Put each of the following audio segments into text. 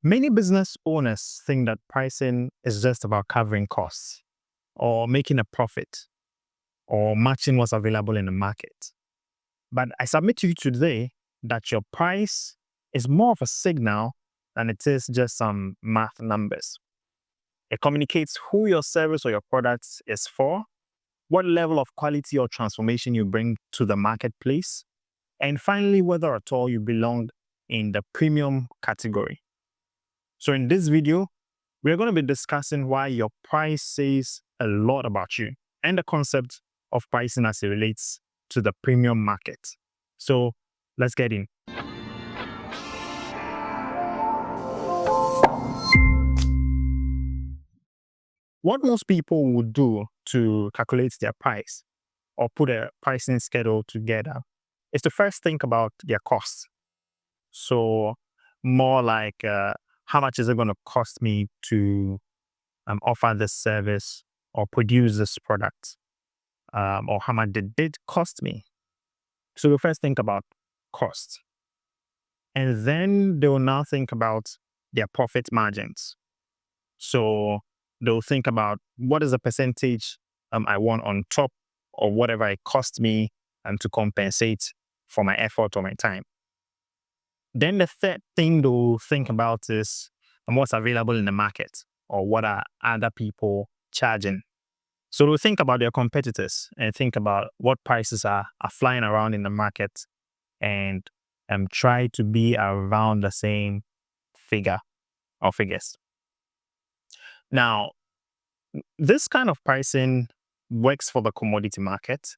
Many business owners think that pricing is just about covering costs or making a profit or matching what's available in the market. But I submit to you today that your price is more of a signal than it is just some math numbers. It communicates who your service or your product is for, what level of quality or transformation you bring to the marketplace, and finally, whether at all you belong in the premium category. So in this video, we're going to be discussing why your price says a lot about you and the concept of pricing as it relates to the premium market. So let's get in. What most people would do to calculate their price or put a pricing schedule together is to first think about their costs. So more like how much is it going to cost me to offer this service or produce this product, or how much did it cost me? So we first think about cost, and then they will now think about their profit margins. So they'll think about what is the percentage I want on top or whatever it cost me to compensate for my effort or my time. Then the third thing they'll think about is what's available in the market or what are other people charging. So they'll think about their competitors and think about what prices are flying around in the market and try to be around the same figure or figures. Now, this kind of pricing works for the commodity market.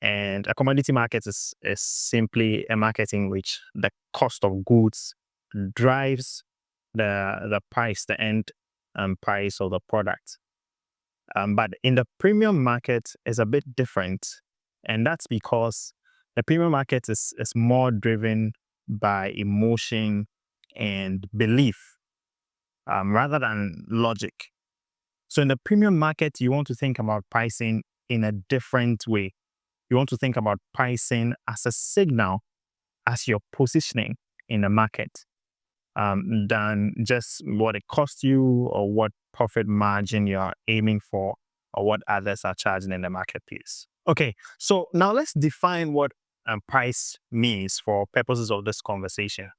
And a commodity market is simply a market in which the cost of goods drives the price, the end price of the product. But in the premium market is a bit different. And that's because the premium market is more driven by emotion and belief rather than logic. So in the premium market, you want to think about pricing in a different way. You want to think about pricing as a signal as you're positioning in the market than just what it costs you or what profit margin you're aiming for or what others are charging in the marketplace. Okay, so now let's define what price means for purposes of this conversation.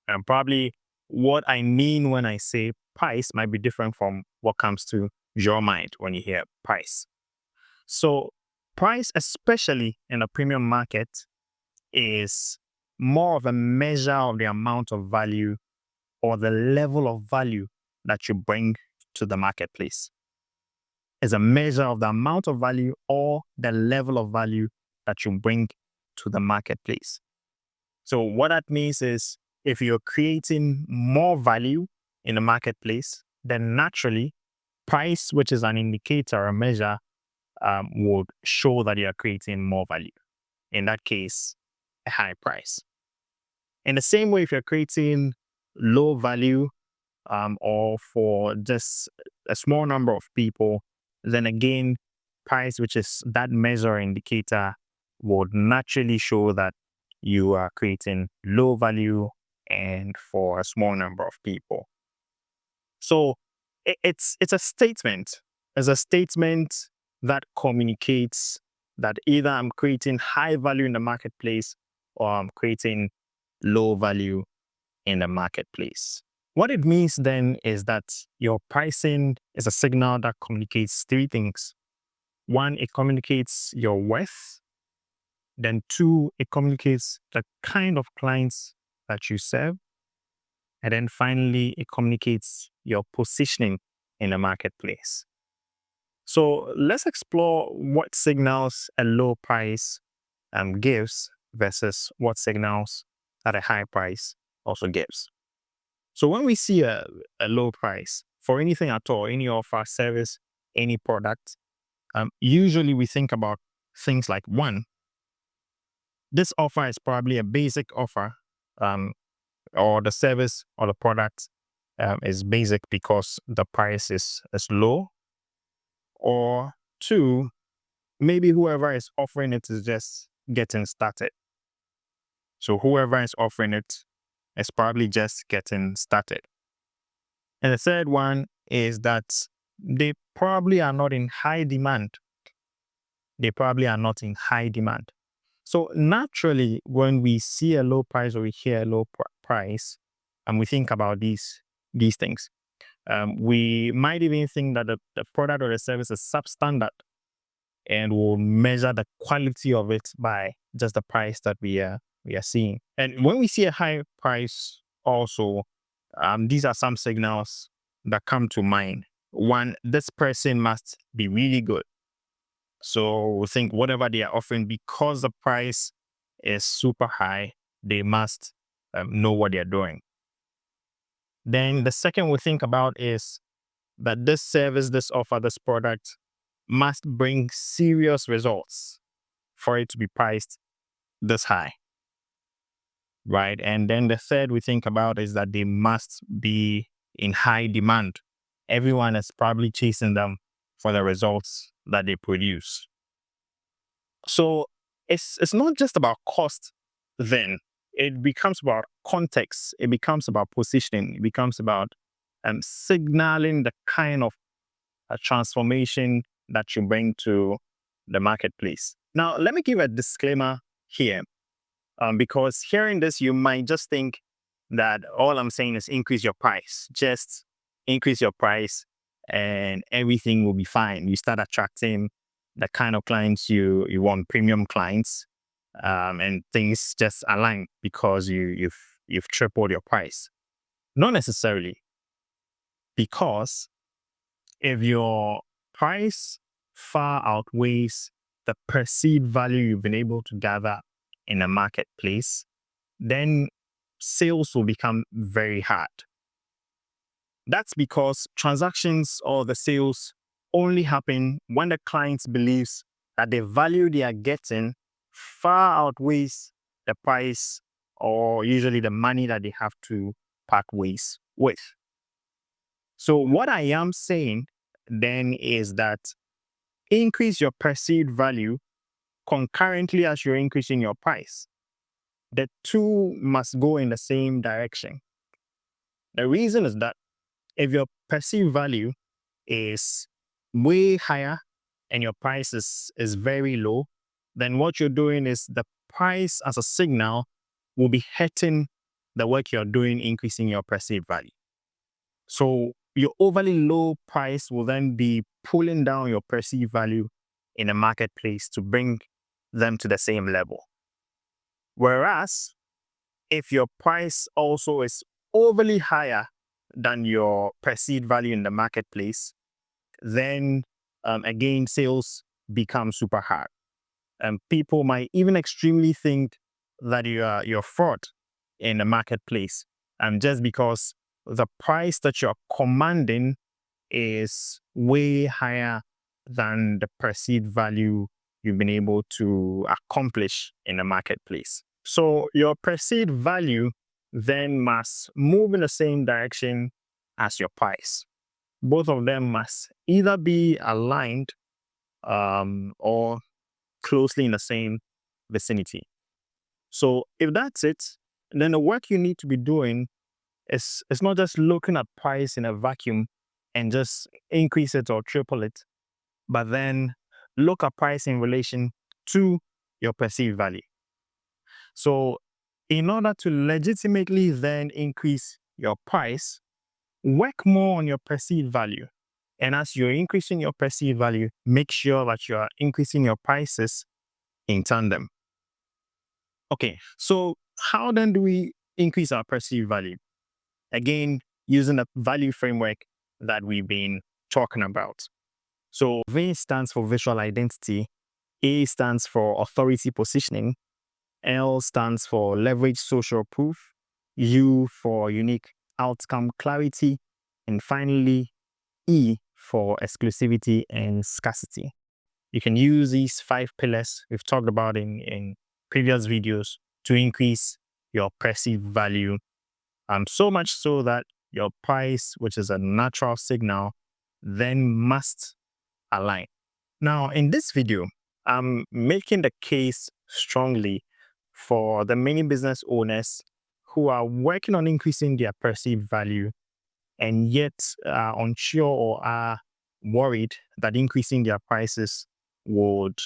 And probably what I mean when I say price might be different from what comes to your mind when you hear price. So price, especially in the premium market, is more of a measure of the amount of value or the level of value that you bring to the marketplace. It's a measure of the amount of value or the level of value that you bring to the marketplace. So what that means is if you're creating more value in the marketplace, then naturally price, which is an indicator, a measure, would show that you are creating more value. In that case, a high price. In the same way, if you're creating low value or for just a small number of people, then again, price, which is that measure indicator, would naturally show that you are creating low value and for a small number of people. So it's a statement. It's a statement that communicates that either I'm creating high value in the marketplace or I'm creating low value in the marketplace. What it means then is that your pricing is a signal that communicates three things. One, it communicates your worth. Then two, it communicates the kind of clients that you serve. And then finally, it communicates your positioning in the marketplace. So let's explore what signals a low price gives versus what signals that a high price also gives. So when we see a low price for anything at all, any offer, service, any product, usually we think about things like, one, this offer is probably a basic offer, or the service or the product is basic because the price is low. Or two, maybe whoever is offering it is just getting started. So whoever is offering it is probably just getting started. And the third one is that they probably are not in high demand. They probably are not in high demand. So naturally, when we see a low price or we hear a low price, and we think about these things, we might even think that the product or the service is substandard, and we'll measure the quality of it by just the price that we are seeing. And when we see a high price, also, these are some signals that come to mind. One, this person must be really good. So we think whatever they are offering, because the price is super high, they must know what they're doing. Then the second we think about is that this service, this offer, this product must bring serious results for it to be priced this high, right? And then the third we think about is that they must be in high demand. Everyone is probably chasing them for the results that they produce. So it's not just about cost then. It becomes about context. It becomes about positioning. It becomes about signaling the kind of transformation that you bring to the marketplace. Now, let me give a disclaimer here, because hearing this, you might just think that all I'm saying is increase your price. Just increase your price and everything will be fine. You start attracting the kind of clients you want, premium clients, and things just align because you've tripled your price. Not necessarily, because if your price far outweighs the perceived value you've been able to gather in a marketplace, then sales will become very hard. That's because transactions or the sales only happen when the client believes that the value they are getting far outweighs the price or usually the money that they have to part ways with. So what I am saying then is that increase your perceived value concurrently as you're increasing your price. The two must go in the same direction. The reason is that if your perceived value is way higher and your price is very low, then what you're doing is the price as a signal will be hurting the work you're doing, increasing your perceived value. So your overly low price will then be pulling down your perceived value in a marketplace to bring them to the same level. Whereas if your price also is overly higher than your perceived value in the marketplace, then again, sales become super hard. And people might even extremely think that you're fraud in the marketplace, just because the price that you're commanding is way higher than the perceived value you've been able to accomplish in the marketplace. So your perceived value then must move in the same direction as your price. Both of them must either be aligned or closely in the same vicinity. So if that's it, then the work you need to be doing is not just looking at price in a vacuum and just increase it or triple it, but then look at price in relation to your perceived value. So in order to legitimately then increase your price, work more on your perceived value. And as you're increasing your perceived value, make sure that you're increasing your prices in tandem. Okay, so how then do we increase our perceived value? Again, using the value framework that we've been talking about. So V stands for visual identity, A stands for authority positioning, L stands for leverage social proof, U for unique outcome clarity, and finally E for exclusivity and scarcity. You can use these 5 pillars we've talked about in previous videos to increase your perceived value, so much so that your price, which is a natural signal, then must align. Now, in this video, I'm making the case strongly for the many business owners who are working on increasing their perceived value and yet are unsure or are worried that increasing their prices would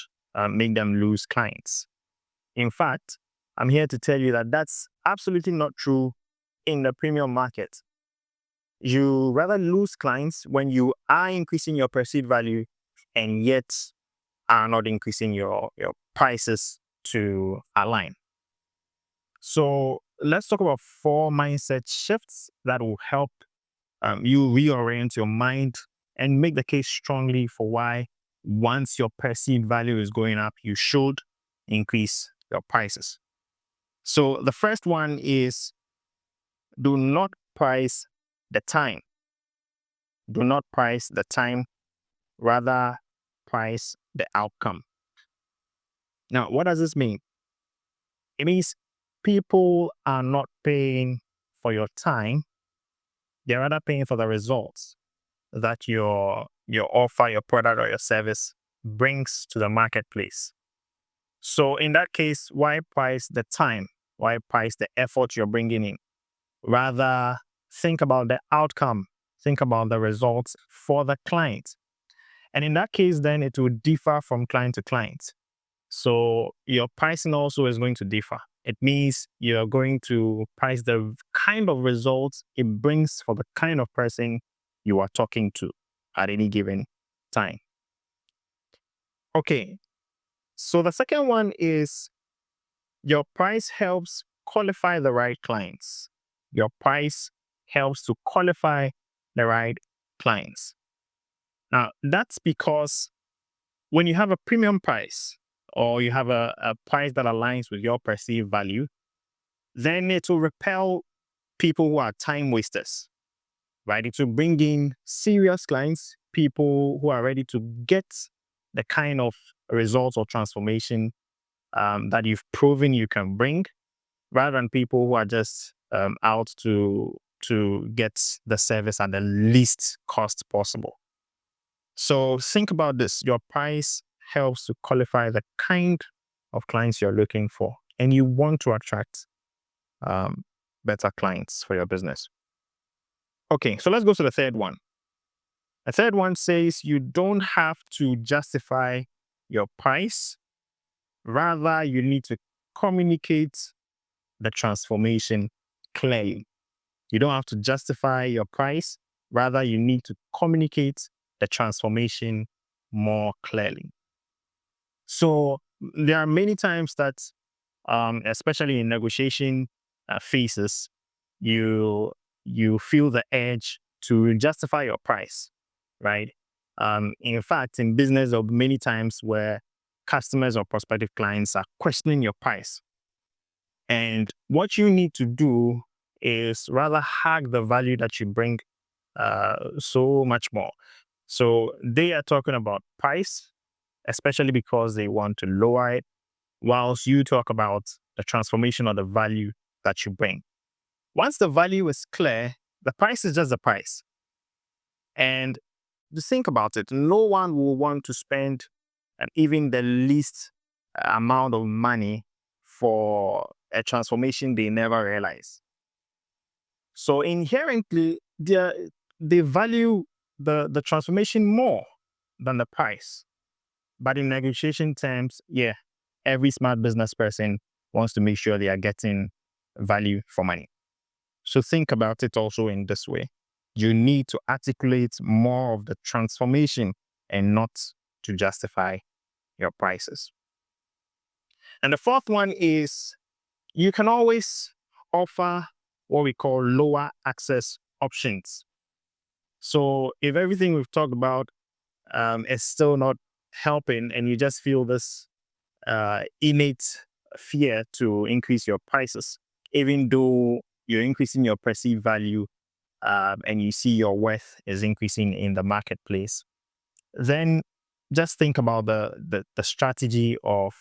make them lose clients. In fact, I'm here to tell you that that's absolutely not true in the premium market. You rather lose clients when you are increasing your perceived value and yet are not increasing your prices to align. So let's talk about 4 mindset shifts that will help you reorient your mind and make the case strongly for why once your perceived value is going up, you should increase your prices. So the first one is do not price the time. Do not price the time, rather price the outcome. Now, what does this mean? It means people are not paying for your time, they're rather paying for the results that your offer, your product, or your service brings to the marketplace. So in that case, why price the time? Why price the effort you're bringing in? Rather, think about the outcome. Think about the results for the client. And in that case, then it will differ from client to client. So your pricing also is going to differ. It means you're going to price the kind of results it brings for the kind of person you are talking to at any given time. Okay, so the second one is your price helps qualify the right clients. Your price helps to qualify the right clients. Now, that's because when you have a premium price or you have a price that aligns with your perceived value, then it will repel people who are time wasters, right? It will bring in serious clients, people who are ready to get the kind of results or transformation that you've proven you can bring, rather than people who are just out to get the service at the least cost possible. So think about this. Your price helps to qualify the kind of clients you're looking for, and you want to attract better clients for your business. Okay, so let's go to the third one. The third one says you don't have to justify your price. Rather, you need to communicate the transformation clearly. You don't have to justify your price. Rather, you need to communicate the transformation more clearly. So there are many times that, especially in negotiation phases, you feel the urge to justify your price, right? In fact, in business, there are many times where customers or prospective clients are questioning your price. And what you need to do is rather hug the value that you bring so much more. So they are talking about price, especially because they want to lower it, whilst you talk about the transformation or the value that you bring. Once the value is clear, the price is just the price. And just think about it. No one will want to spend even the least amount of money for a transformation they never realize. So inherently, they value the transformation more than the price. But in negotiation terms, yeah, every smart business person wants to make sure they are getting value for money. So think about it also in this way. You need to articulate more of the transformation and not to justify your prices. And the fourth one is you can always offer what we call lower access options. So if everything we've talked about is still not helping and you just feel this innate fear to increase your prices, even though you're increasing your perceived value and you see your worth is increasing in the marketplace, then just think about the strategy of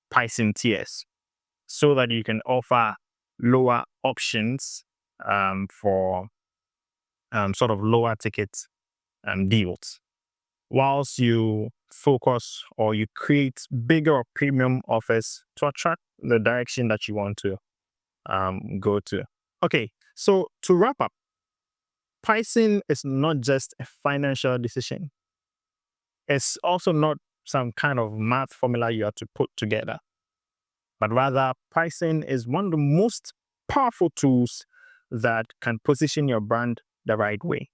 pricing tiers so that you can offer lower options for sort of lower ticket deals, whilst you focus or you create bigger or premium offers to attract the direction that you want to go to. Okay, so to wrap up, pricing is not just a financial decision. It's also not some kind of math formula you have to put together, but rather pricing is one of the most powerful tools that can position your brand the right way.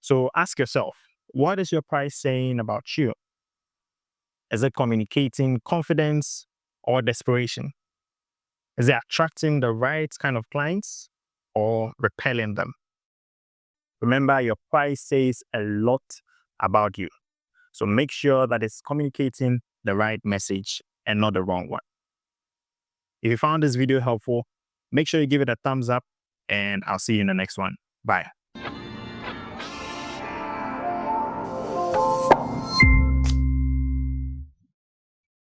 So ask yourself, what is your price saying about you? Is it communicating confidence or desperation? Is it attracting the right kind of clients or repelling them? Remember, your price says a lot about you. So make sure that it's communicating the right message and not the wrong one. If you found this video helpful, make sure you give it a thumbs up, and I'll see you in the next one. Bye.